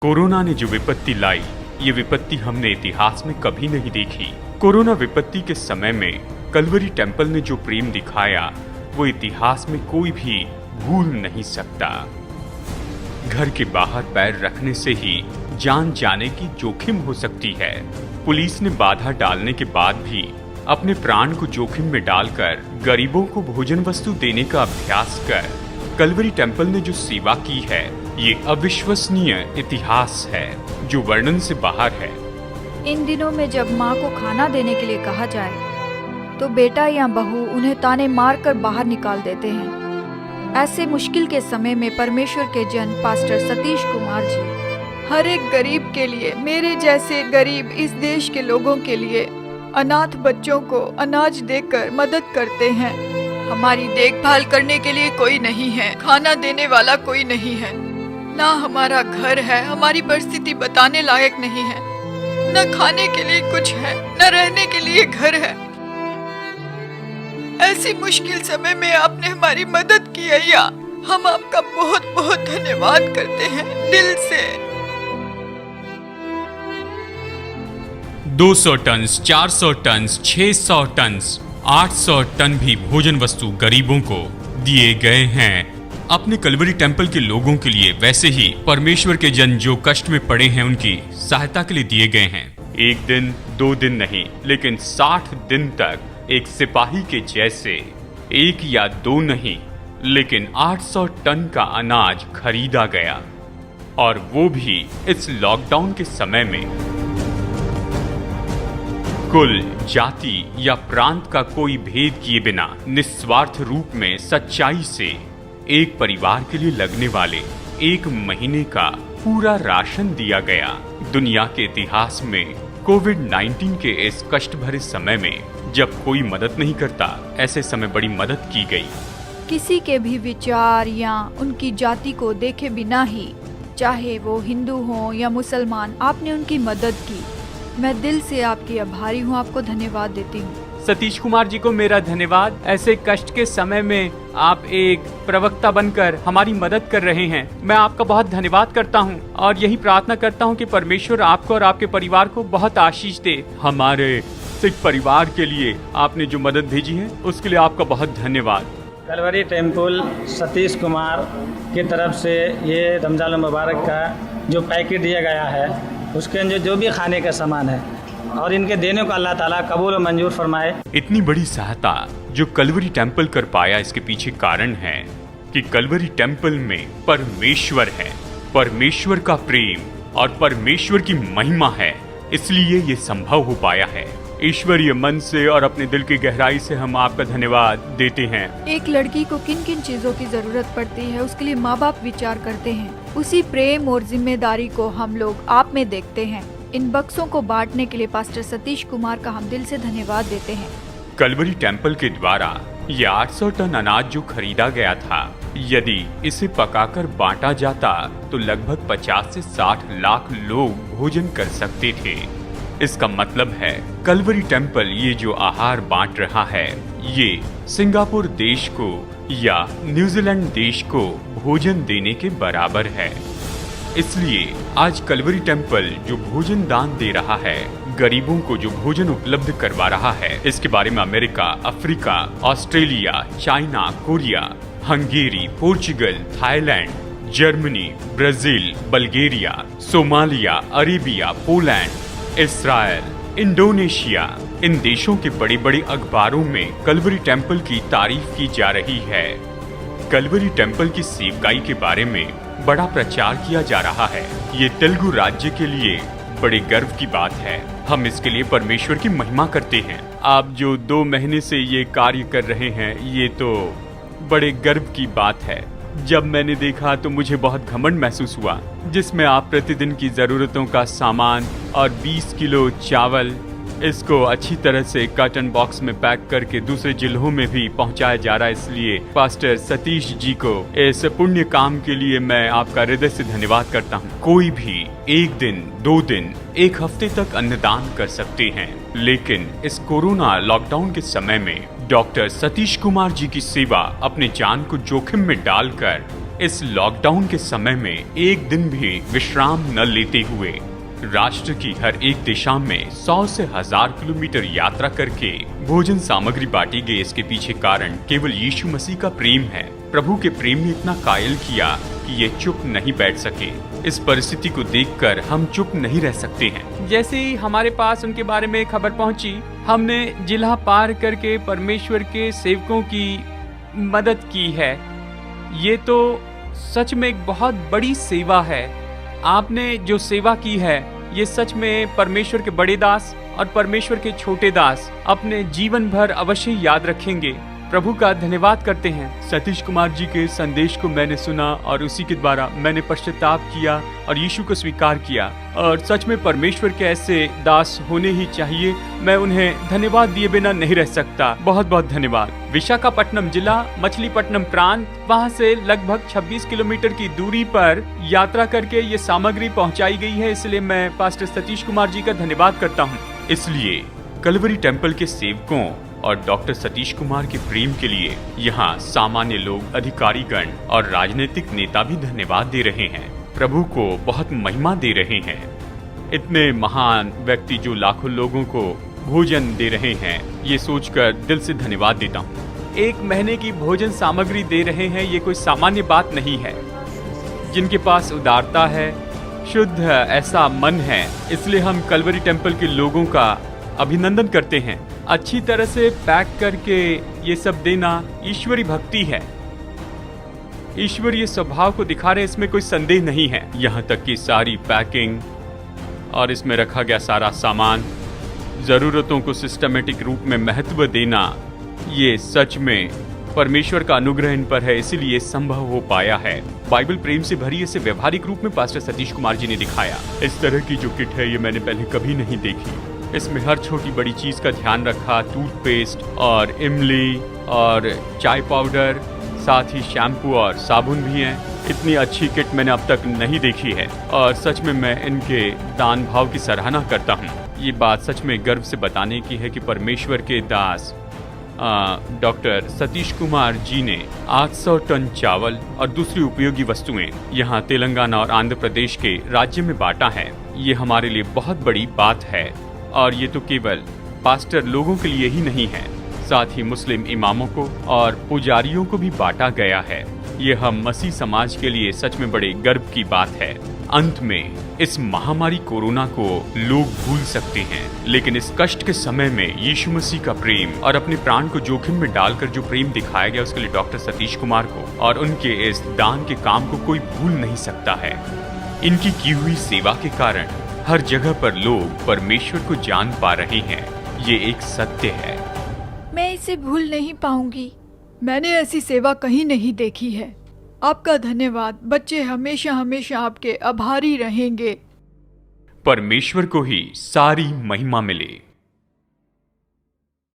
Corona ने जो विपत्ति लाई, ये विपत्ति हमने इतिहास में कभी नहीं देखी। कोरोना विपत्ति के समय में कलवरी टेम्पल ने जो प्रेम दिखाया, वो इतिहास में कोई भी भूल नहीं सकता। घर के बाहर पैर रखने से ही जान जाने की जोखिम हो सकती है। पुलिस ने बाधा डालने के बाद भी अपने प्राण को जोखिम में डालकर गरीबों को भोजन वस्तु देने का अभ्यास कर कलवरी टेम्पल ने जो सेवा की है, ये अविश्वसनीय इतिहास है जो वर्णन से बाहर है। इन दिनों में जब माँ को खाना देने के लिए कहा जाए तो बेटा या बहू उन्हें ताने मार कर बाहर निकाल देते हैं। ऐसे मुश्किल के समय में परमेश्वर के जन पास्टर सतीश कुमार जी हर एक गरीब के लिए, मेरे जैसे गरीब इस देश के लोगों के लिए, अनाथ बच्चों को अनाज देकर मदद करते हैं। हमारी देखभाल करने के लिए कोई नहीं है, खाना देने वाला कोई नहीं है, ना हमारा घर है, हमारी परिस्थिति बताने लायक नहीं है, न खाने के लिए कुछ है, न रहने के लिए घर है। ऐसी मुश्किल समय में आपने हमारी मदद की अय्या, हम आपका बहुत बहुत धन्यवाद करते हैं दिल से। 200 टन, 400 टन, 600 टन, 800 टन भी भोजन वस्तु गरीबों को दिए गए हैं अपने कलवरी टेम्पल के लोगों के लिए। वैसे ही परमेश्वर के जन जो कष्ट में पड़े हैं, उनकी सहायता के लिए दिए गए हैं। एक दिन, 2 दिन नहीं, लेकिन 60 दिन तक एक सिपाही के जैसे 1 या 2 नहीं, लेकिन 800 टन का अनाज खरीदा गया, और वो भी इस लॉकडाउन के समय में। कुल, जाति या प्रांत का कोई भेद किए बिना निस्वार्थ रूप में सच्चाई से एक परिवार के लिए लगने वाले 1 महीने का पूरा राशन दिया गया। दुनिया के इतिहास में कोविड-19 के इस कष्ट भरे समय में जब कोई मदद नहीं करता, ऐसे समय बड़ी मदद की गई। किसी के भी विचार या उनकी जाति को देखे बिना ही, चाहे वो हिंदू हो या मुसलमान, आपने उनकी मदद की। मैं दिल से आपकी आभारी हूँ, आपको धन्यवाद देती हूँ। सतीश कुमार जी को मेरा धन्यवाद। ऐसे कष्ट के समय में आप एक प्रवक्ता बनकर हमारी मदद कर रहे हैं। मैं आपका बहुत धन्यवाद करता हूं और यही प्रार्थना करता हूं कि परमेश्वर आपको और आपके परिवार को बहुत आशीष दे। हमारे सिख परिवार के लिए आपने जो मदद भेजी है, उसके लिए आपका बहुत धन्यवाद। कलवरी टेम्पल सतीश कुमार की तरफ से ये रमजान मुबारक का जो पैकेट दिया गया है, उसके अंदर जो भी खाने का सामान है, और इनके देने को अल्लाह ताला कबूल और मंजूर फरमाए। इतनी बड़ी सहायता जो कलवरी टेम्पल कर पाया, इसके पीछे कारण है कि कलवरी टेम्पल में परमेश्वर है, परमेश्वर का प्रेम और परमेश्वर की महिमा है, इसलिए ये संभव हो पाया है। ईश्वरीय मन से और अपने दिल की गहराई से हम आपका धन्यवाद देते हैं। एक लड़की को किन किन चीजों की जरूरत पड़ती है, उसके लिए माँ बाप विचार करते हैं। उसी प्रेम और जिम्मेदारी को हम लोग आप में देखते हैं। इन बक्सों को बांटने के लिए पास्टर सतीश कुमार का हम दिल से धन्यवाद देते हैं। कलवरी टेम्पल के द्वारा ये 800 टन अनाज जो खरीदा गया था, यदि इसे पकाकर बांटा जाता तो लगभग 50 से 60 लाख लोग भोजन कर सकते थे। इसका मतलब है कलवरी टेम्पल ये जो आहार बांट रहा है, ये सिंगापुर देश को या न्यूजीलैंड देश को भोजन देने के बराबर है। इसलिए आज कलवरी टेम्पल जो भोजन दान दे रहा है, गरीबों को जो भोजन उपलब्ध करवा रहा है, इसके बारे में America, Africa, Australia, China, Korea, Hungary, Portugal, Thailand, Germany, Brazil, Bulgaria, Somalia, Arabia, Poland, Israel, Indonesia, इन देशों के बड़े बड़े अखबारों में कलवरी टेम्पल की तारीफ की जा रही है। कलवरी टेम्पल की सेवकाई के बारे में बड़ा प्रचार किया जा रहा है। ये तेलुगु राज्य के लिए बड़े गर्व की बात है। हम इसके लिए परमेश्वर की महिमा करते हैं। आप जो 2 महीने से ये कार्य कर रहे हैं, ये तो बड़े गर्व की बात है। जब मैंने देखा तो मुझे बहुत घमंड महसूस हुआ, जिसमें आप प्रतिदिन की जरूरतों का सामान और 20 किलो चावल, इसको अच्छी तरह से कॉटन बॉक्स में पैक करके दूसरे जिलों में भी पहुंचाया जा रहा है। इसलिए पास्टर सतीश जी को इस पुण्य काम के लिए मैं आपका हृदय से धन्यवाद करता हूं। कोई भी 1 दिन, 2 दिन, 1 हफ्ते तक अन्नदान कर सकते हैं, लेकिन इस कोरोना लॉकडाउन के समय में डॉक्टर सतीश कुमार जी की सेवा अपने जान को जोखिम में डालकर इस लॉकडाउन के समय में एक दिन भी विश्राम न लेते हुए राष्ट्र की हर एक दिशा में 100 से 1000 किलोमीटर यात्रा करके भोजन सामग्री बांटी गई, इसके पीछे कारण केवल यीशु मसीह का प्रेम है। प्रभु के प्रेम ने इतना कायल किया कि ये चुप नहीं बैठ सके। इस परिस्थिति को देखकर हम चुप नहीं रह सकते हैं। जैसे ही हमारे पास उनके बारे में खबर पहुंची, हमने जिला पार करके परमेश्वर के सेवकों की मदद की है। ये तो सच में एक बहुत बड़ी सेवा है। आपने जो सेवा की है, ये सच में परमेश्वर के बड़े दास और परमेश्वर के छोटे दास अपने जीवन भर अवश्य याद रखेंगे। प्रभु का धन्यवाद करते हैं। सतीश कुमार जी के संदेश को मैंने सुना और उसी के द्वारा मैंने पश्चाताप किया और यीशु को स्वीकार किया, और सच में परमेश्वर के ऐसे दास होने ही चाहिए। मैं उन्हें धन्यवाद दिए बिना नहीं रह सकता। बहुत बहुत धन्यवाद। विशाखापट्टनम जिला, मछलीपट्टनम प्रांत, वहां से लगभग 26 किलोमीटर की दूरी पर यात्रा करके ये सामग्री पहुंचाई गई है, इसलिए मैं पास्टर सतीश कुमार जी का धन्यवाद करता हूँ। इसलिए कलवरी टेम्पल के सेवकों और डॉक्टर सतीश कुमार के प्रेम के लिए यहाँ सामान्य लोग, अधिकारीगण और राजनीतिक नेता भी धन्यवाद दे रहे हैं, प्रभु को बहुत महिमा दे रहे हैं। इतने महान व्यक्ति जो लाखों लोगों को भोजन दे रहे हैं, ये सोचकर दिल से धन्यवाद देता हूँ। 1 महीने की भोजन सामग्री दे रहे हैं, ये कोई सामान्य बात नहीं है। जिनके पास उदारता है, शुद्ध ऐसा मन है, इसलिए हम कलवरी टेम्पल के लोगों का अभिनंदन करते हैं। अच्छी तरह से पैक करके ये सब देना ईश्वरी भक्ति है, ईश्वरीय स्वभाव को दिखा रहे, इसमें कोई संदेह नहीं है। यहाँ तक कि सारी पैकिंग और इसमें रखा गया सारा सामान, जरूरतों को सिस्टमेटिक रूप में महत्व देना, ये सच में परमेश्वर का अनुग्रह इन पर है, इसीलिए संभव हो पाया है। बाइबल प्रेम से भरी इसे व्यवहारिक रूप में पास्टर सतीश कुमार जी ने दिखाया। इस तरह की जो किट है, ये मैंने पहले कभी नहीं देखी। इसमें हर छोटी बड़ी चीज का ध्यान रखा, टूथपेस्ट और इमली और चाय पाउडर, साथ ही शैम्पू और साबुन भी हैं। इतनी अच्छी किट मैंने अब तक नहीं देखी है और सच में मैं इनके दान भाव की सराहना करता हूँ। ये बात सच में गर्व से बताने की है कि परमेश्वर के दास डॉक्टर सतीश कुमार जी ने 800 टन चावल और दूसरी उपयोगी वस्तुएं यहाँ तेलंगाना और आंध्र प्रदेश के राज्य में बांटा है। ये हमारे लिए बहुत बड़ी बात है और ये तो केवल पास्टर लोगों के लिए ही नहीं है, साथ ही मुस्लिम इमामों को और पुजारियों को भी बांटा गया है। ये हम मसीह समाज के लिए सच में बड़े गर्व की बात है। अंत में इस महामारी कोरोना को लोग भूल सकते हैं, लेकिन इस कष्ट के समय में यीशु मसीह का प्रेम और अपने प्राण को जोखिम में डालकर जो प्रेम दिखाया गया, उसके लिए डॉक्टर सतीश कुमार को और उनके इस दान के काम को कोई भूल नहीं सकता है। इनकी की हुई सेवा के कारण हर जगह पर लोग परमेश्वर को जान पा रहे हैं। ये एक सत्य है। मैं इसे भूल नहीं पाऊंगी। मैंने ऐसी सेवा कहीं नहीं देखी है। आपका धन्यवाद। बच्चे हमेशा हमेशा आपके आभारी रहेंगे। परमेश्वर को ही सारी महिमा मिले।